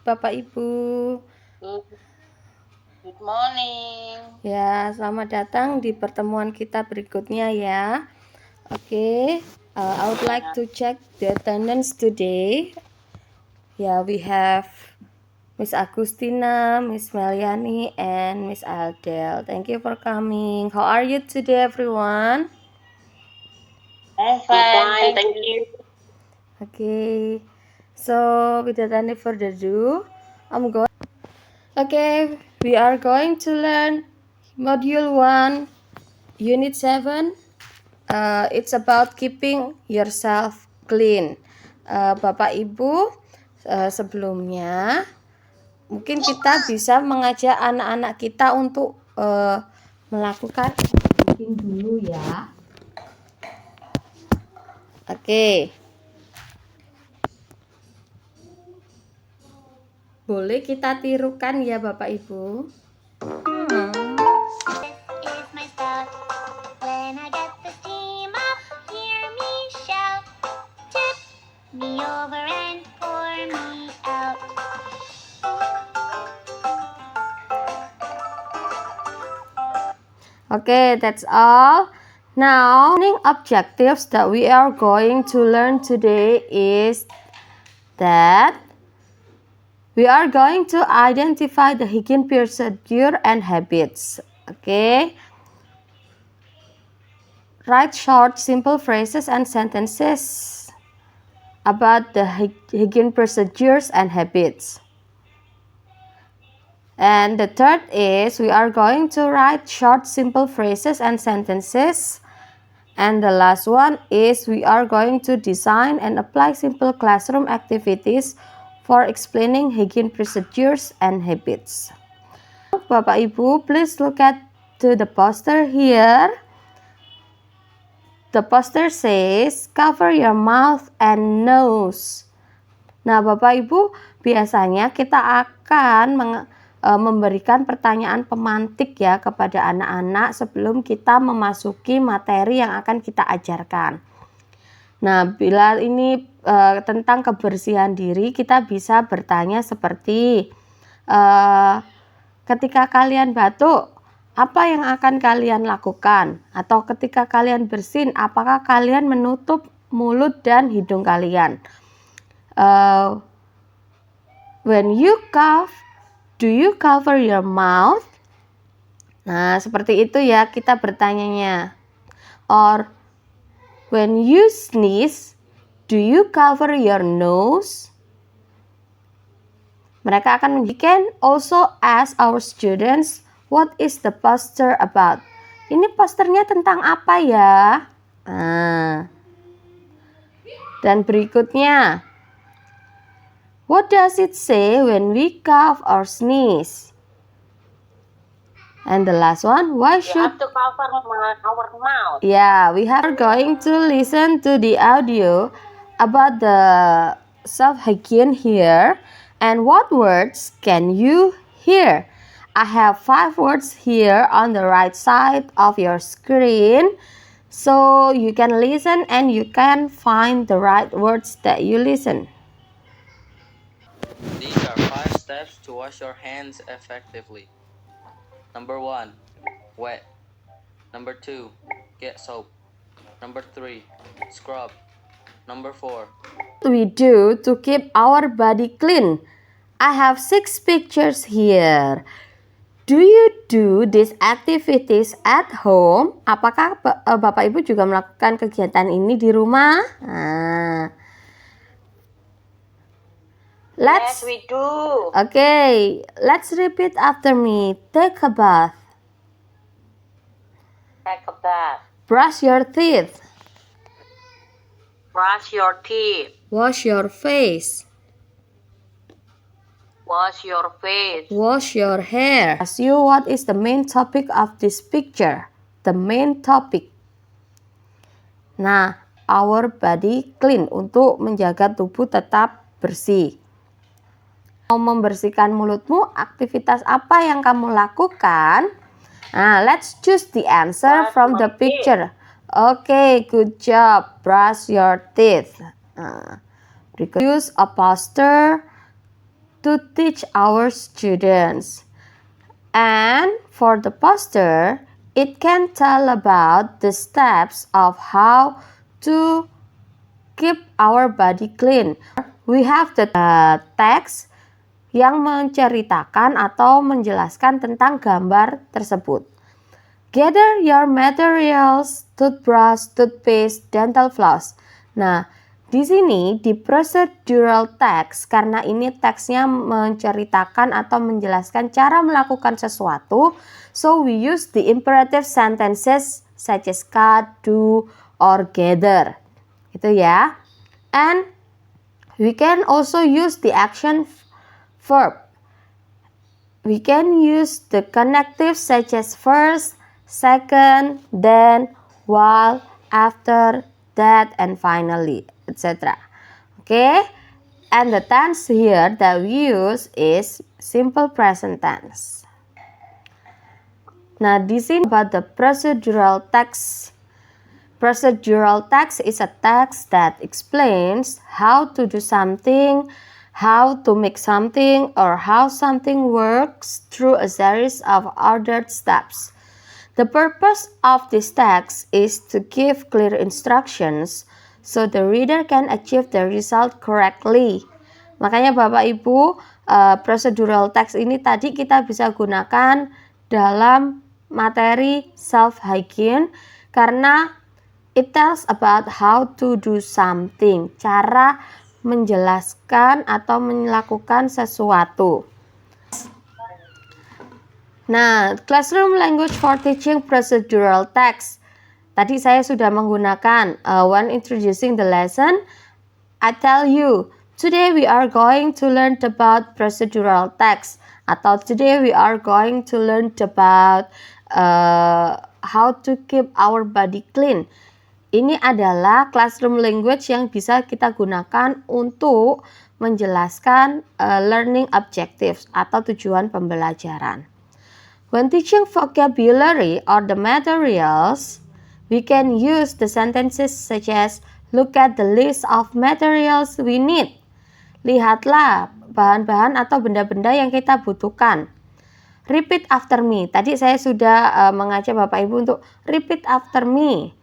Bapak Ibu. Good morning. Ya, selamat datang di pertemuan kita berikutnya ya. Oke, I would like to check the attendance today. Yeah, we have Miss Agustina, Miss Meliani, and Miss Aldel. Thank you for coming. How are you today, everyone? I'm fine, thank you. Okay, so without any further ado, we are going to learn Module 1, Unit 7. It's about keeping yourself clean. Bapak Ibu, sebelumnya mungkin kita bisa mengajak anak-anak kita untuk melakukan cleaning dulu ya. Oke. Boleh kita tirukan ya Bapak Ibu. Okay, that's all. Now, objectives that we are going to learn today is that we are going to identify the hygiene procedure and habits. Okay. Write short, simple phrases and sentences about the hygiene procedures and habits. And the third is we are going to write short, simple phrases and sentences. And the last one is we are going to design and apply simple classroom activities for explaining hygiene procedures and habits. Bapak Ibu, please look at the poster here. The poster says cover your mouth and nose. Nah, Bapak Ibu, biasanya kita akan memberikan pertanyaan pemantik ya kepada anak-anak sebelum kita memasuki materi yang akan kita ajarkan. Nah, bila ini tentang kebersihan diri, kita bisa bertanya seperti ketika kalian batuk, apa yang akan kalian lakukan? Atau ketika kalian bersin, apakah kalian menutup mulut dan hidung kalian? When you cough, do you cover your mouth? Nah, seperti itu ya kita bertanyanya. Or when you sneeze, do you cover your nose? Mereka akan can also ask our students, what is the poster about? Ini posternya tentang apa ya? Dan berikutnya, what does it say when we cough or sneeze? And the last one, why should we have to cover our mouth? Yeah, we are going to listen to the audio about the self-hygiene here. And what words can you hear? I have 5 words here on the right side of your screen. So you can listen and you can find the right words that you listen. These are 5 steps to wash your hands effectively. Number 1, wet. Number 2, get soap. Number 3, scrub. Number 4, what we do to keep our body clean? I have 6 pictures here. Do you do these activities at home? Apakah Bapak Ibu juga melakukan kegiatan ini di rumah? Yes, we do. Okay, let's repeat after me. Take a bath. Take a bath. Brush your teeth. Brush your teeth. Wash your face. Wash your face. Wash your hair. Ask you what is the main topic of this picture? The main topic. Nah, our body clean, untuk menjaga tubuh tetap bersih. Mau membersihkan mulutmu, aktivitas apa yang kamu lakukan? Nah, let's choose the answer from the picture. Okay, good job. Brush your teeth. Use a poster to teach our students. And for the poster, it can tell about the steps of how to keep our body clean. We have the text yang menceritakan atau menjelaskan tentang gambar tersebut. Gather your materials, toothbrush, toothpaste, dental floss. Nah, di sini di procedural text, karena ini teksnya menceritakan atau menjelaskan cara melakukan sesuatu, so we use the imperative sentences such as cut, do, or gather. Itu ya. And we can also use the action verb. We can use the connective such as first, second, then, while, after, that, and finally, etc. Okay, and the tense here that we use is simple present tense. Nah, di sini about the procedural text. Procedural text is a text that explains how to do something, how to make something, or how something works through a series of ordered steps. The purpose of this text is to give clear instructions so the reader can achieve the result correctly. Makanya Bapak Ibu, procedural text ini tadi kita bisa gunakan dalam materi self-hygiene karena it tells about how to do something, cara menjelaskan atau melakukan sesuatu. Nah, classroom language for teaching procedural text. Tadi saya sudah menggunakan when introducing the lesson, I tell you, today we are going to learn about procedural text. Atau today we are going to learn about how to keep our body clean. Ini adalah classroom language yang bisa kita gunakan untuk menjelaskan learning objectives atau tujuan pembelajaran. When teaching vocabulary or the materials, we can use the sentences such as look at the list of materials we need. Lihatlah bahan-bahan atau benda-benda yang kita butuhkan. Repeat after me. Tadi saya sudah mengajak Bapak Ibu untuk repeat after me.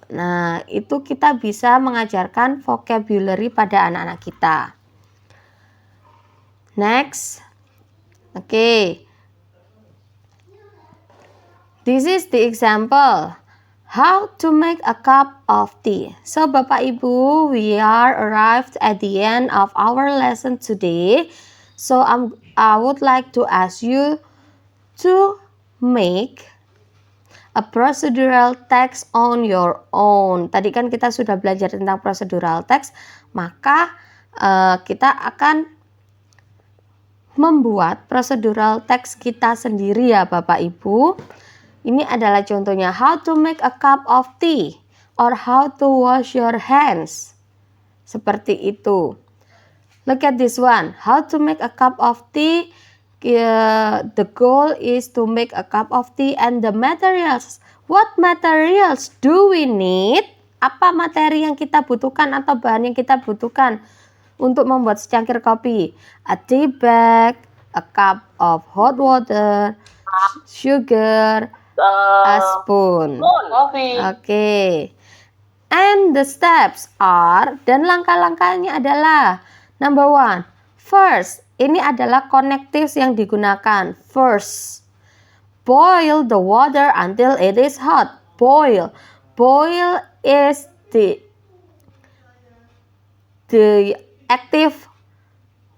Nah, itu kita bisa mengajarkan vocabulary pada anak-anak kita. Next. Okay. This is the example. How to make a cup of tea. So, Bapak Ibu, we are arrived at the end of our lesson today. So, I would like to ask you to make a procedural text on your own. Tadi kan kita sudah belajar tentang procedural text, maka kita akan membuat procedural text kita sendiri ya Bapak Ibu. Ini adalah contohnya how to make a cup of tea or how to wash your hands. Seperti itu. Look at this one. How to make a cup of tea. The goal is to make a cup of tea and the materials. What materials do we need? Apa materi yang kita butuhkan atau bahan yang kita butuhkan untuk membuat secangkir kopi? A tea bag, a cup of hot water, sugar, a spoon. Coffee. Okay. And the steps are, dan langkah-langkahnya adalah number 1. First, ini adalah connectives yang digunakan. First, boil the water until it is hot. Boil. Boil is the active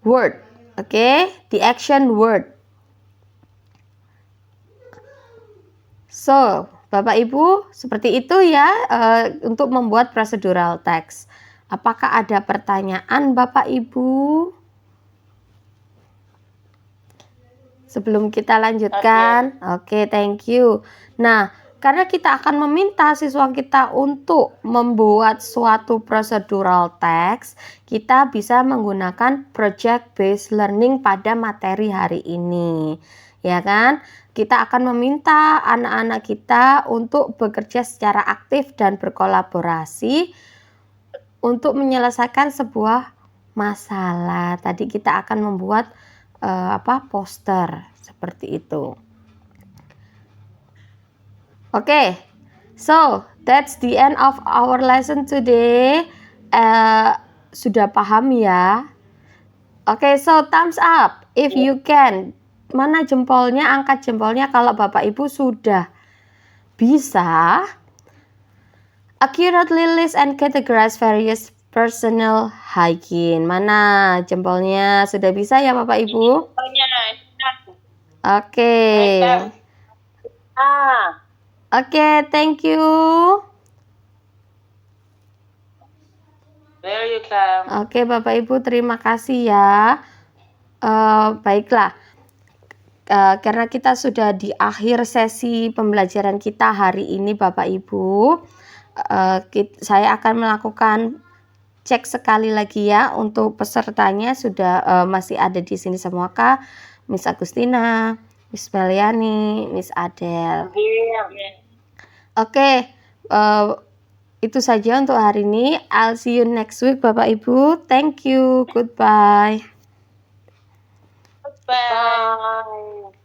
word. Okay, the action word. So, Bapak Ibu, seperti itu ya untuk membuat procedural text. Apakah ada pertanyaan Bapak Ibu? Sebelum kita lanjutkan. Oke, thank you. Nah, karena kita akan meminta siswa kita untuk membuat suatu procedural text, kita bisa menggunakan project based learning pada materi hari ini. Ya kan? Kita akan meminta anak-anak kita untuk bekerja secara aktif dan berkolaborasi untuk menyelesaikan sebuah masalah. Tadi kita akan membuat poster seperti itu. Oke, so that's the end of our lesson today. Sudah paham ya? Oke, so thumbs up if you can. Mana jempolnya? Angkat jempolnya kalau Bapak Ibu sudah bisa accurately list and categorize various personal hygiene. Mana jempolnya? Sudah bisa ya Bapak Ibu? Oke. Oke, thank you. There you can. Oke, Bapak Ibu, terima kasih ya. Baiklah, karena kita sudah di akhir sesi pembelajaran kita hari ini, Bapak Ibu, saya akan melakukan cek sekali lagi ya untuk pesertanya sudah masih ada di sini semua kah? Miss Agustina, Miss Meliani, Miss Adele. Oke. Itu saja untuk hari ini. I'll see you next week Bapak Ibu. Thank you. Goodbye. Bye.